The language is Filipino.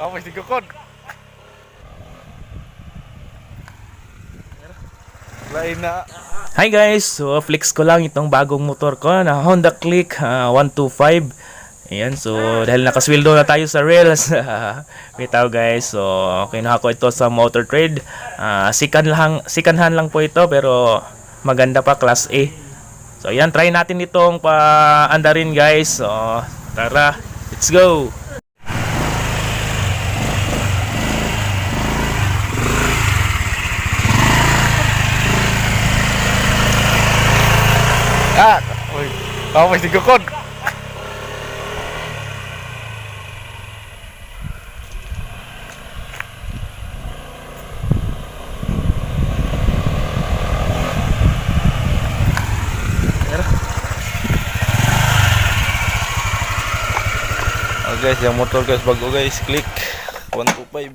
Tapos digukod. Lain na. Hi guys, so flex ko lang itong bagong motor ko na Honda Click 125. Ayan, so dahil nakasweldo na tayo sa Rails, bitaw guys, so kinuha ko ito sa Motor Trade. Second hand lang po ito pero maganda pa, class A. So ayan, try natin itong paandarin guys. So tara, let's go! Uy. Tapos digukod. Oh guys, yung motor guys bago guys, Click 125.